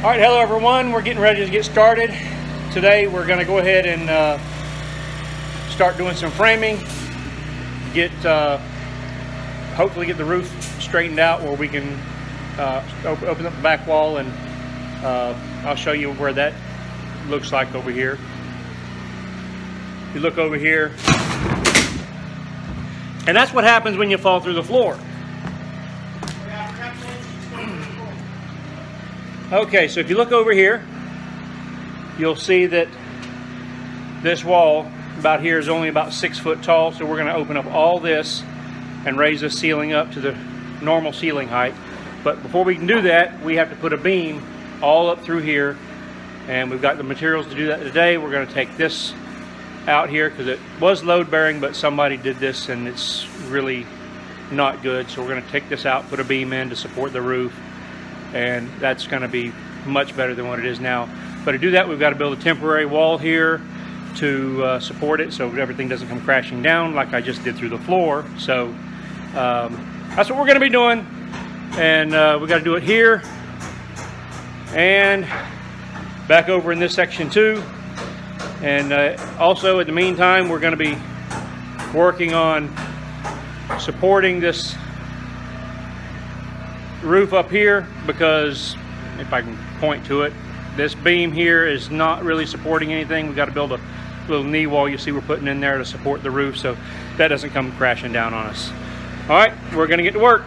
All right, hello everyone. We're getting ready to get started. Today we're going to go ahead and start doing some framing. Hopefully get the roof straightened out where we can open up the back wall, and I'll show you where that looks like over here. You look over here, and that's what happens when you fall through the floor. Okay, so if you look over here, you'll see that this wall about here is only about 6 foot tall, so we're going to open up all this and raise this ceiling up to the normal ceiling height. But before we can do that, we have to put a beam all up through here, and we've got the materials to do that today. We're going to take this out here because it was load bearing, but somebody did this and it's really not good. So we're going to take this out, put a beam in to support the roof, and that's going to be much better than what it is now. But to do that, we've got to build a temporary wall here to support it so everything doesn't come crashing down like I just did through the floor. So that's what we're going to be doing, and we got to do it here and back over in this section too. And also in the meantime, we're going to be working on supporting this roof up here, because if I can point to it, this beam here is not really supporting anything. We've got to build a little knee wall you see we're putting in there to support the roof so that doesn't come crashing down on us. All right, we're going to get to work.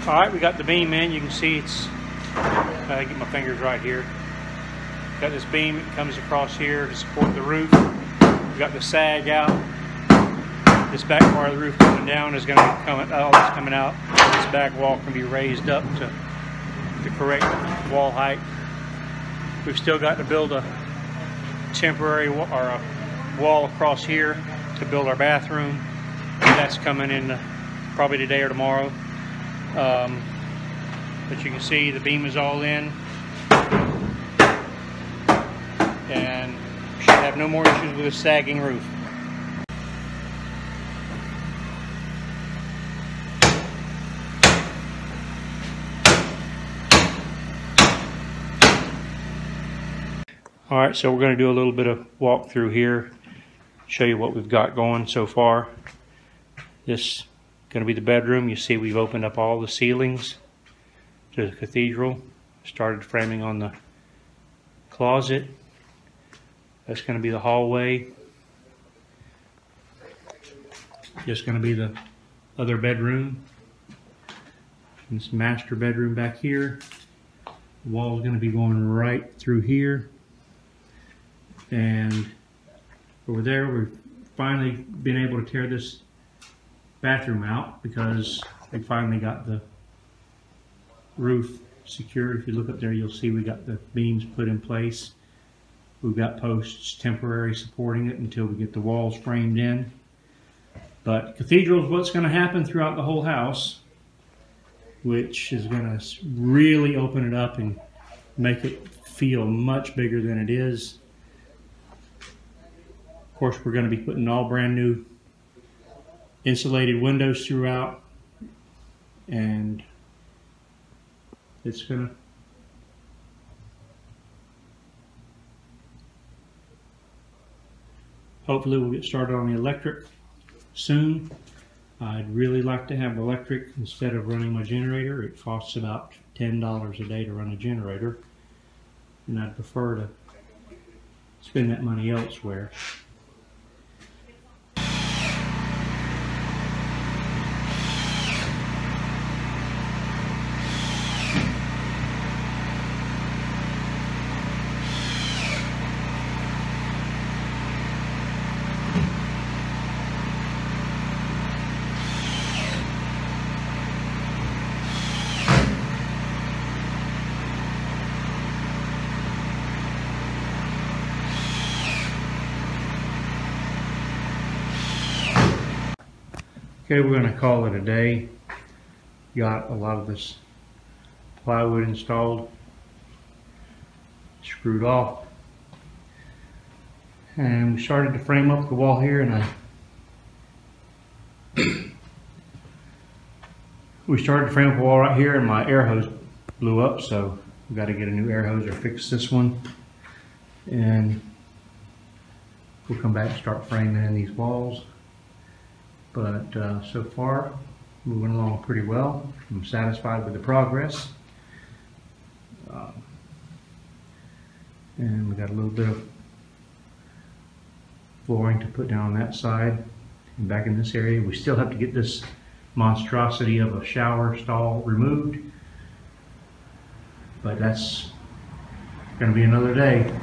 All right, we got the beam in. You can see it's, get my fingers right here. Got this beam that comes across here to support the roof. We've got the sag out. This back part of the roof coming down is going to be all this coming out. This back wall can be raised up to the correct wall height. We've still got to build a temporary or a wall across here to build our bathroom. That's coming in probably today or tomorrow. But you can see the beam is all in, and should have no more issues with a sagging roof. Alright, so we're going to do a little bit of walk through here, show you what we've got going so far. This is going to be the bedroom. You see we've opened up all the ceilings to the cathedral. Started framing on the closet. That's going to be the hallway. Just going to be the other bedroom. And this master bedroom back here. The wall is going to be going right through here. And over there, we've finally been able to tear this bathroom out because we finally got the roof secured. If you look up there, you'll see we got the beams put in place. We've got posts temporary supporting it until we get the walls framed in. But cathedral is what's going to happen throughout the whole house, which is going to really open it up and make it feel much bigger than it is. Of course, we're going to be putting all brand new insulated windows throughout, and it's going to hopefully we'll get started on the electric soon. I'd really like to have electric instead of running my generator. It costs about $10 a day to run a generator, and I'd prefer to spend that money elsewhere. Okay, we're going to call it a day. Got a lot of this plywood installed, screwed off, and we started to frame up the wall here, and we started to frame up the wall right here, and my air hose blew up, so we've got to get a new air hose or fix this one, and we'll come back and start framing in these walls. But so far, moving along pretty well. I'm satisfied with the progress. And we got a little bit of flooring to put down on that side. And back in this area, we still have to get this monstrosity of a shower stall removed. But that's going to be another day.